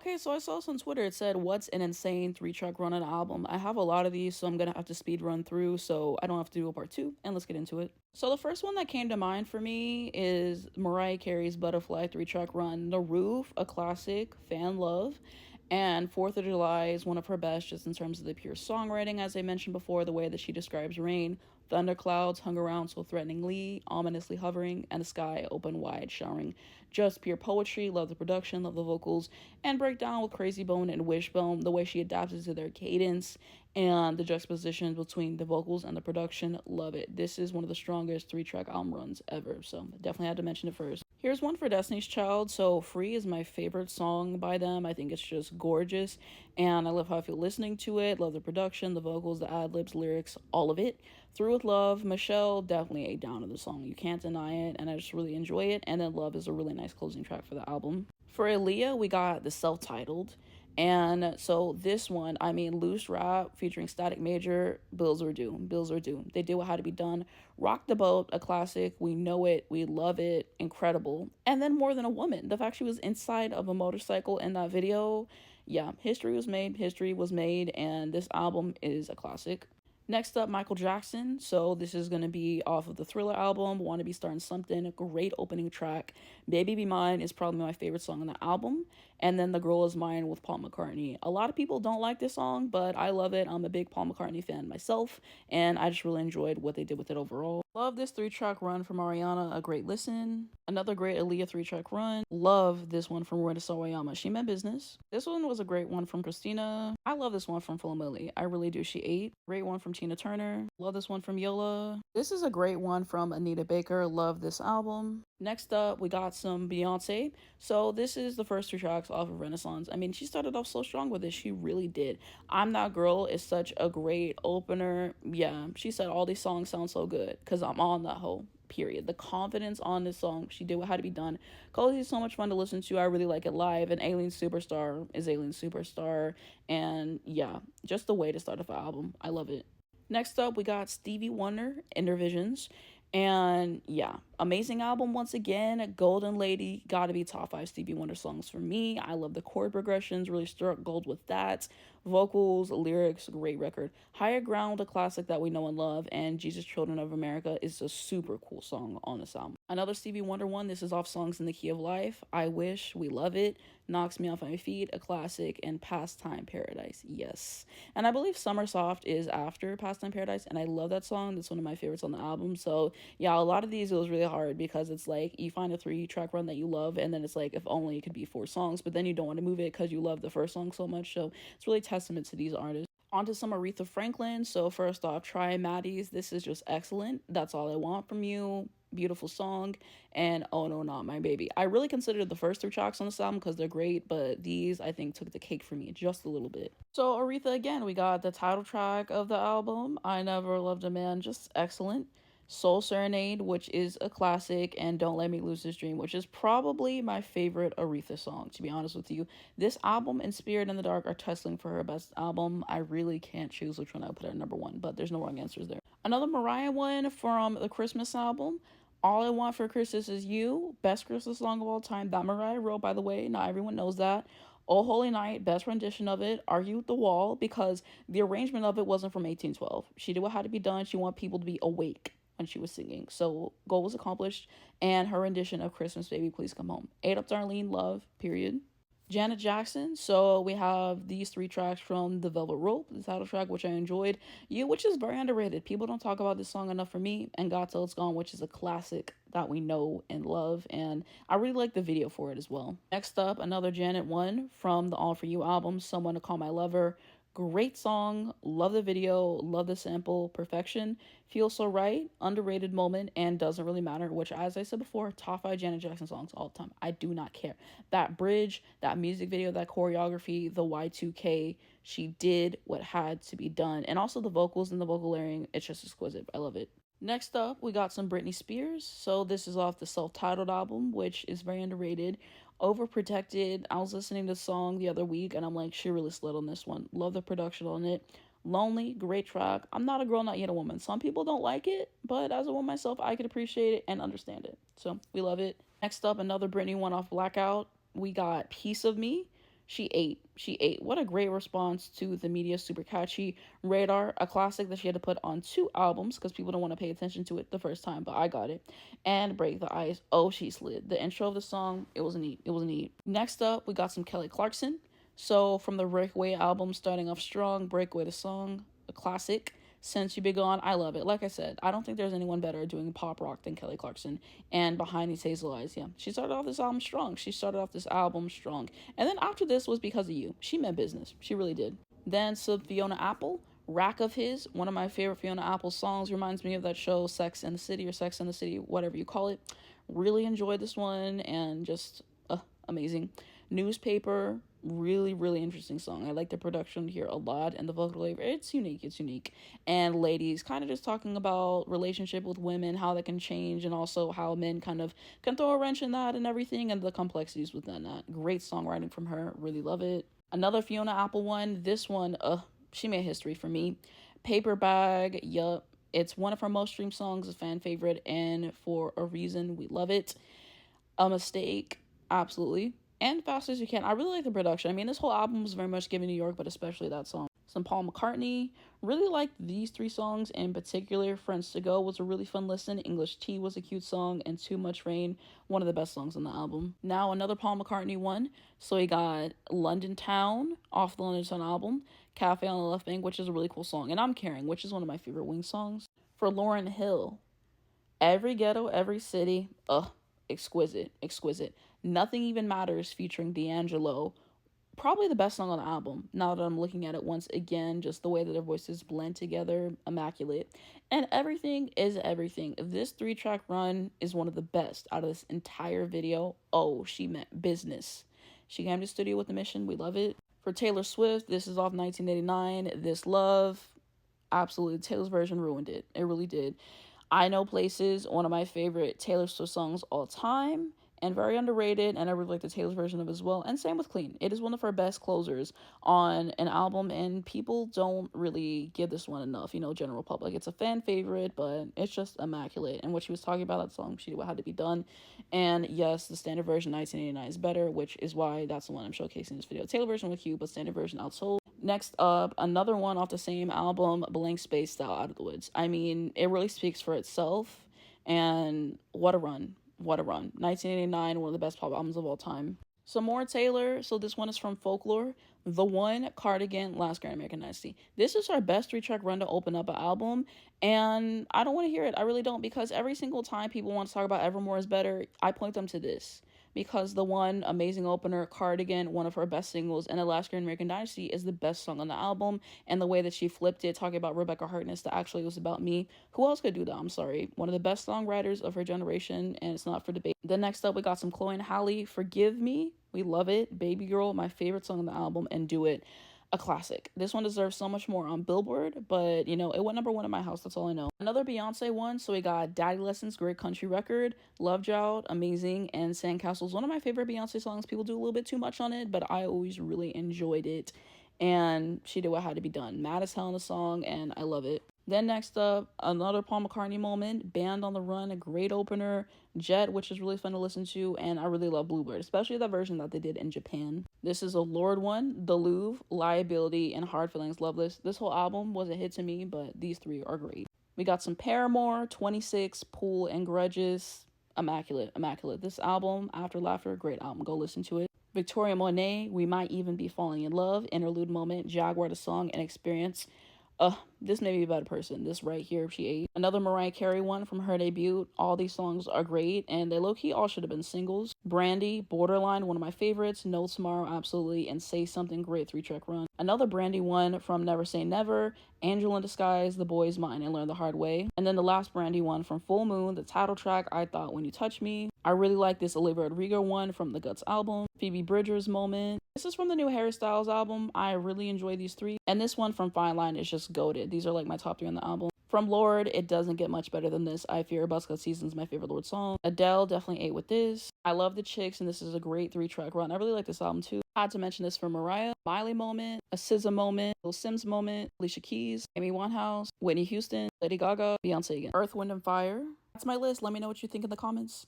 Okay, so I saw this on Twitter. It said, "What's an insane three-track run on an album?" I have a lot of these, so I'm gonna have to speed run through, so I don't have to do a part two. And let's get into it. So the first one that came to mind for me is Mariah Carey's Butterfly three-track run. The Roof, a classic, fan love, and Fourth of July is one of her best, just in terms of the pure songwriting, as I mentioned before, the way that she describes rain. Thunderclouds hung around so threateningly, ominously hovering, and the sky open wide, showering. Just pure poetry. Love the production, love the vocals, and Breakdown with Crazy Bone and Wishbone. The way she adapts it to their cadence and the juxtaposition between the vocals and the production, love it. This is one of the strongest three-track album runs ever, so definitely had to mention it first. Here's one for Destiny's Child. So Free is my favorite song by them. I think it's just gorgeous, and I love how I feel listening to it. Love the production, the vocals, the ad-libs, lyrics, all of it. Through with Love, Michelle, definitely a down of the song. You can't deny it, and I just really enjoy it. And then Love is a really nice closing track for the album. For Aaliyah, we got the self-titled. And so this one, I mean, Loose Rap featuring Static Major, bills are due. Bills are due. They did what had to be done. Rock the Boat, a classic. We know it. We love it. Incredible. And then More Than a Woman. The fact she was inside of a motorcycle in that video. Yeah, history was made. History was made. And this album is a classic. Next up, Michael Jackson. So this is going to be off of the Thriller album, Want to Be Starting Something. A great opening track. Baby Be Mine is probably my favorite song on the album. And then The Girl Is Mine with Paul McCartney. A lot of people don't like this song, but I love it. I'm a big Paul McCartney fan myself, and I just really enjoyed what they did with it overall. Love this three-track run from Ariana, a great listen. Another great Aaliyah three-track run. Love this one from Rita Sawayama, She Meant Business. This one was a great one from Christina. I love this one from Phil Millie. I really do. She Ate. Great one from Tina Turner. Love this one from Yola. This is a great one from Anita Baker. Love this album. Next up, we got some Beyonce. So this is the first two tracks off of Renaissance. I mean, she started off so strong with this. She really did. I'm That Girl is such a great opener. Yeah, she said all these songs sound so good because I'm on that whole period. The confidence on this song, she did what had to be done. Cozy is so much fun to listen to. I really like it live. And Alien Superstar is Alien Superstar. And yeah, just the way to start off an album. I love it. Next up, we got Stevie Wonder, Intervisions. And yeah, amazing album once again. Golden Lady, gotta be top 5 Stevie Wonder songs for me. I love the chord progressions, really struck gold with that. Vocals, lyrics, great record. Higher Ground, a classic that we know and love, and Jesus Children of America is a super cool song on this album. Another Stevie Wonder one, this is off Songs in the Key of Life. I Wish, we love it. Knocks Me Off My Feet, a classic, and Pastime Paradise, yes. And I believe Summer Soft is after Pastime Paradise, and I love that song. That's one of my favorites on the album. So yeah, a lot of these, it was really hard because it's like you find a 3-track run that you love, and then it's like if only it could be 4 songs, but then you don't want to move it because you love the first song so much. So it's really testament to these artists. On to some Aretha Franklin. So first off, Try Maddie's. This is just excellent. That's All I Want From You. Beautiful song. And Oh No Not My Baby. I really considered the first 3 tracks on this album because they're great, but these I think took the cake for me just a little bit. So Aretha again, we got the title track of the album, I Never Loved a Man, just excellent. Soul Serenade, which is a classic, and Don't Let Me Lose This Dream, which is probably my favorite Aretha song, to be honest with you. This album and Spirit in the Dark are tussling for her best album. I really can't choose which one I would put at number 1, but there's no wrong answers there. Another Mariah one from the Christmas album, All I Want for Christmas Is You, best Christmas song of all time. That Mariah wrote, by the way, not everyone knows that. Oh Holy Night, best rendition of it. Argue with the Wall, because the arrangement of it wasn't from 1812. She did what had to be done. She wanted people to be awake when she was singing. So goal was accomplished. And her rendition of Christmas Baby Please Come Home. Ate Up Darlene, love, period. Janet Jackson. So we have these 3 tracks from The Velvet Rope, the title track, which I enjoyed. You, which is very underrated. People don't talk about this song enough for me. And God Till It's Gone, which is a classic that we know and love. And I really like the video for it as well. Next up, another Janet one from the All For You album, Someone to Call My Lover. Great song, love the video, love the sample, perfection, feels so right, underrated moment, and doesn't really matter, which, as I said before, top 5 Janet Jackson songs all the time. I do not care. That bridge, that music video, that choreography, the Y2K, she did what had to be done. And also the vocals and the vocal layering, it's just exquisite. I love it. Next up, we got some Britney Spears. So this is off the self-titled album, which is very underrated. Overprotected. I was listening to the song the other week and I'm like, she really slid on this one. Love the production on it. Lonely, great track. I'm not a girl, not yet a woman. Some people don't like it, but as a woman myself, I could appreciate it and understand it. So we love it. Next up, another Britney one off Blackout. We got Piece of Me. She ate. What a great response to the media super catchy. Radar, a classic that she had to put on 2 albums because people don't want to pay attention to it the first time, but I got it. And Break the Ice. Oh, she slid. The intro of the song, it was neat. It was neat. Next up, we got some Kelly Clarkson. So from the Breakaway album, starting off strong, Breakaway the song, a classic. Since You Be Gone, I love it. Like I said, I don't think there's anyone better at doing pop rock than Kelly Clarkson. And Behind These Hazel Eyes, yeah. She started off this album strong. And then after this was Because of You. She meant business. She really did. Then some Fiona Apple, Rack of His. One of my favorite Fiona Apple songs. Reminds me of that show Sex and the City or Sex and the City, whatever you call it. Really enjoyed this one and just amazing. Newspaper, really interesting song. I like the production here a lot and the vocal flavor. It's unique. And Ladies, kind of just talking about relationship with women, how that can change, and also how men kind of can throw a wrench in that and everything, and the complexities within that. Great songwriting from her. Really love it. Another Fiona Apple one. This one, she made history for me. Paper Bag, yup. It's one of her most streamed songs, a fan favorite, and for a reason, we love it. A Mistake, absolutely. And Fast As You Can. I really like the production. I mean, this whole album was very much given New York, but especially that song. Some Paul McCartney. Really liked these 3 songs in particular. Friends to Go was a really fun listen. English Tea was a cute song. And Too Much Rain, one of the best songs on the album. Now another Paul McCartney one. So we got London Town off the London Town album. Cafe on the Left Bank, which is a really cool song. And I'm Caring, which is one of my favorite Wings songs. For Lauryn Hill, Every Ghetto, Every City. Exquisite. Nothing Even Matters featuring D'Angelo. Probably the best song on the album. Now that I'm looking at it once again, just the way that their voices blend together, immaculate. And Everything Is Everything. This 3-track run is one of the best out of this entire video. Oh, she meant business. She came to the studio with a mission. We love it. For Taylor Swift, this is off 1989. This Love, absolutely. Taylor's version ruined it. It really did. I Know Places, one of my favorite Taylor Swift songs all time, and very underrated, and I really like the Taylor's version of it as well. And same with Clean. It is one of her best closers on an album, and people don't really give this one enough, general public. It's a fan favorite, but it's just immaculate. And what she was talking about, that song, she what had to be done. And yes, the standard version 1989 is better, which is why that's the one I'm showcasing in this video. Taylor version with you, but standard version outsold. Next up, another one off the same album, Blank Space Style Out of the Woods. I mean, it really speaks for itself, and what a run. 1989, one of the best pop albums of all time. Some more Taylor. So this one is from Folklore. The One, Cardigan, Last Grand American Dynasty. This is our best 3-track run to open up an album, and I don't want to hear it. I really don't, because every single time people want to talk about Evermore is better, I point them to this. Because The One, amazing opener, Cardigan, one of her best singles, and The Last Grand American Dynasty is the best song on the album, and the way that she flipped it, talking about Rebecca Harkness, that actually was about me. Who else could do that? I'm sorry. One of the best songwriters of her generation, and it's not for debate. Then next up, we got some Chloe and Halle, Forgive Me. We love it. Baby Girl, my favorite song on the album, and Do It. A classic. This one deserves so much more on Billboard, but it went number 1 in my house. That's all I know. Another Beyonce one. So we got Daddy Lessons, great country record. Love Child, amazing. And Sandcastles, one of my favorite Beyonce songs. People do a little bit too much on it, but I always really enjoyed it. And she did what had to be done. Mad as hell in the song, and I love it. Then next up, another Paul McCartney moment, Band on the Run, a great opener, Jet, which is really fun to listen to, and I really love Bluebird, especially that version that they did in Japan. This is a Lorde one, The Louvre, Liability, and Hard Feelings, Loveless. This whole album was a hit to me, but these 3 are great. We got some Paramore, 26, Pool, and Grudges, immaculate. This album, After Laughter, great album, go listen to it. Victoria Monet, We Might Even Be Falling in Love, Interlude Moment, Jaguar the Song, and Experience. This made me a better person. This right here, she ate. Another Mariah Carey one from her debut. All these songs are great, and they low-key all should have been singles. Brandy, Borderline, one of my favorites. No Tomorrow, absolutely. And Say Something, great 3-track run. Another Brandy one from Never Say Never. Angel in Disguise, The Boy's Mine, and Learn the Hard Way. And then the last Brandy one from Full Moon, the title track, I Thought When You Touch Me. I really like this Olivia Rodrigo one from the Guts album. Phoebe Bridgers moment. This is from the new Harry Styles album. I really enjoy these 3. And this one from Fine Line is just goated. These are like my top 3 on the album. From Lorde, it doesn't get much better than this. I Fear Buttercup Season's my favorite Lorde song. Adele definitely ate with this. I love the Chicks, and this is a great 3-track run. I really like this album too. I had to mention this for Mariah. Miley moment, a SZA moment, Lil Sims moment, Alicia Keys, Amy Winehouse, Whitney Houston, Lady Gaga, Beyonce again. Earth, Wind, and Fire. That's my list. Let me know what you think in the comments.